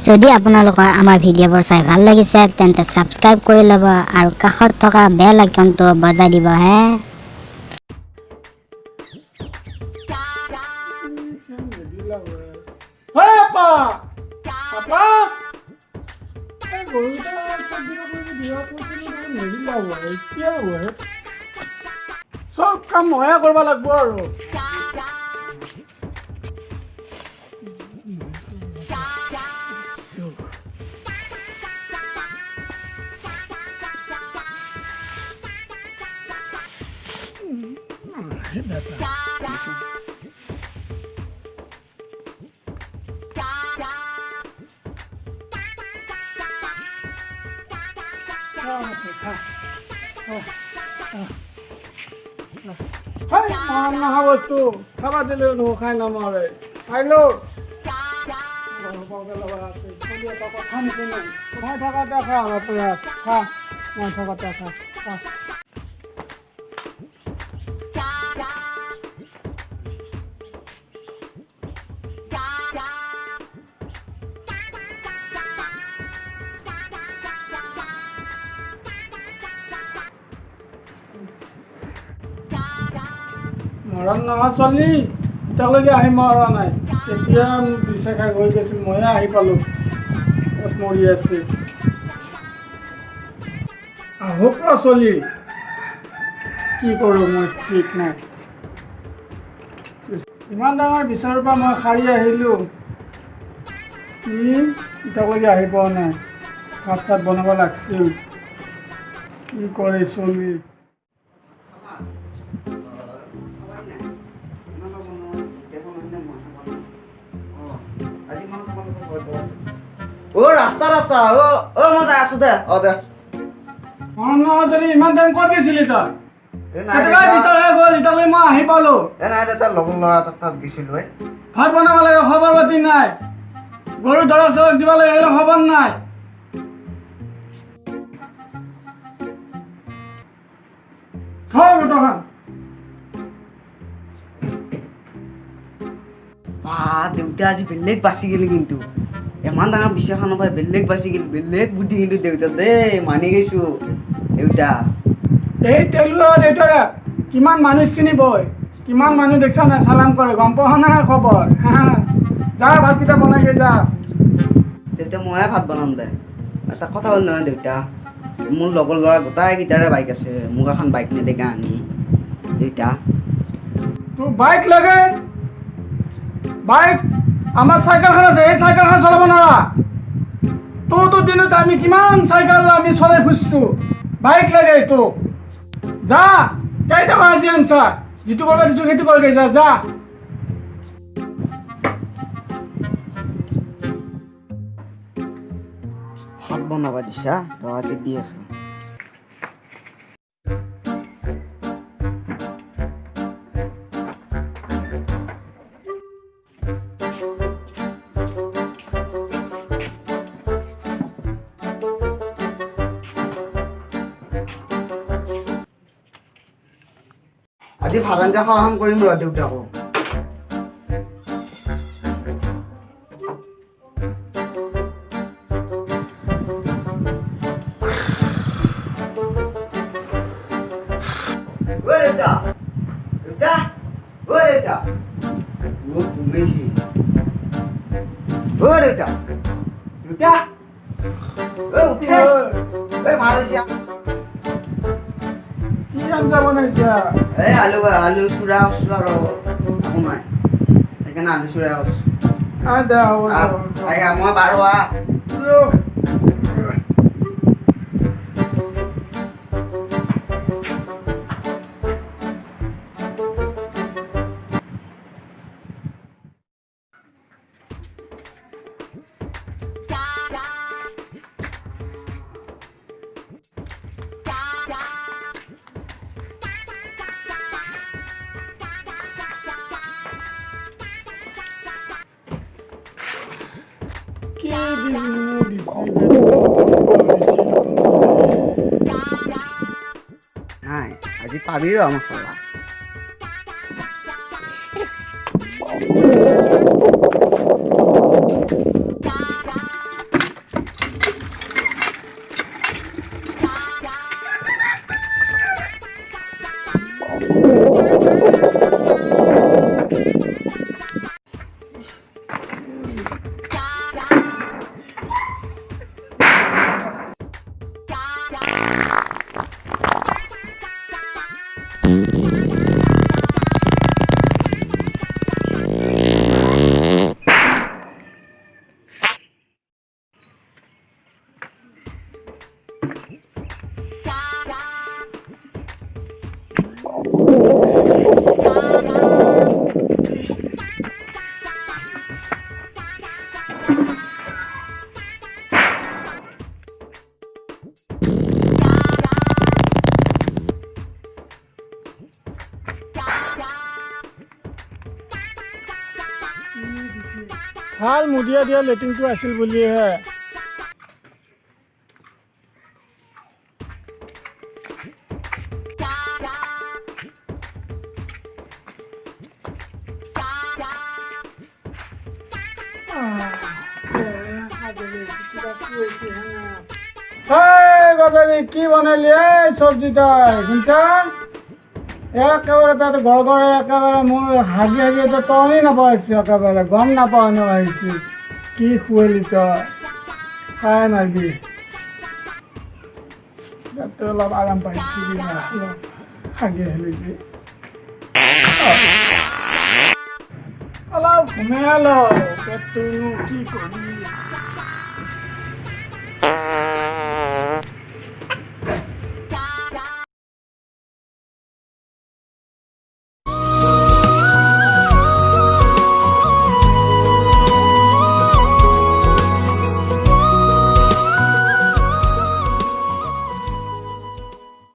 যদি আপোনালোকৰ আমাৰ ভিডিঅ'বোৰ চাই ভাল লাগিছে তেন্তে সাবস্ক্ৰাইব কৰি ল'ব আৰু কাষত থকা বেল আইকনটো বজাই দিব হে। সব কাম ময়ে কৰিব লাগিব আৰু নহা বস্তু খাবা দিলেও নোখাই নমৰে খাইলো কথা নুশুনে মই থকাতে খা অলপ খা মই থকাতে খা মৰণ নহয় ছোৱালী এতিয়ালৈকে আহি মৰা নাই এতিয়া দিছে খাই হৈ গৈছিল ময়ে আহি পালোঁ ক'ত মৰি আছে আহক ৰ ছোৱালী কি কৰোঁ মই ঠিক নাই ইমান ডাঙৰ বিচাৰৰ পৰা মই সাৰি আহিলোঁ এতিয়ালৈকে আহি পোৱা নাই ভাত চাত বনাব লাগিছিল কি কৰে ছোৱালী ৰাস্তা মই যাই আছো দে দে যদি ইমান টাইম ক'ত গৈছিলি তই বিচাৰে গ'ল এতিয়ালৈ মই আহি পালোঁ নাই দে তাৰ লগৰ ল'ৰা তাত গৈছিলো ভাত বনাব লাগে খবৰ পাতি নাই গৰু দৰৱ চৰৱ দিব লাগে এইবিলাক খবৰ নাই দেউতা আজি বেলেগ বাচি গেলি কিন্তু ইমান ডাঙৰ বিছাখন নাপায় বেলেগ বাচি গেলি বেলেগ বুদ্ধি কিন্তু দেউতা দেই মানি গৈছো দেউতা এই তেলুৱা দেউতাৰা কিমান মানুহ চিনিব কিমান মানুহ দেখছা নাই চালাম কৰে গম পোৱা নাই খবৰ যা ভাতকেইটা বনাই যা দেউতা ময়ে ভাত বনাম দে এটা কথা হ'ল নহয় দেউতা মোৰ লগৰ ল'ৰা গোটাইকেইটাৰে বাইক আছে মোক এখন বাইক নেদেকা আনি দেউতা তোৰ বাইক লাগে বাইক আমাৰ চাইকেলখন আছে এই চাইকেলখন চলাব নোৱাৰা তোৰতো দিনত আমি কিমান চাইকেল আমি চলাই ফুৰিছোঁ বাইক লাগে তোক যা কেইটকা আজি আনছা যিটো কৰিব দিছোঁ সেইটো কৰগে যা যা ভাত বনাব দিছা আজি দি আছো আজি ভাত আঞ্জা সহায় কৰিম ৰ দেউতাকো কি আঞ্জা বনাইছা আলু চূড়া একো নাই সেইকাৰণে আলু চূড়া মই বাৰোৱা নাই আজি পাবি ৰ মছলা ভাল মুদিয়া দিয়া লেট্ৰিনটো আছিল বুলিহে গজালি কি বনালি এই চব্জিটা শুনছা একেবাৰে তাতে ঘৰে একেবাৰে মোৰ হাজি হাজি এটা তই নাপাইছো একেবাৰে গম নাপাওঁ ন আহিছো কি খুৱালি তই খাই নাগি তাতে অলপ আৰাম পাইছো অলপ হাগি আহিলি অলপ ঘুমাই ল পেটটোনো কি কৰি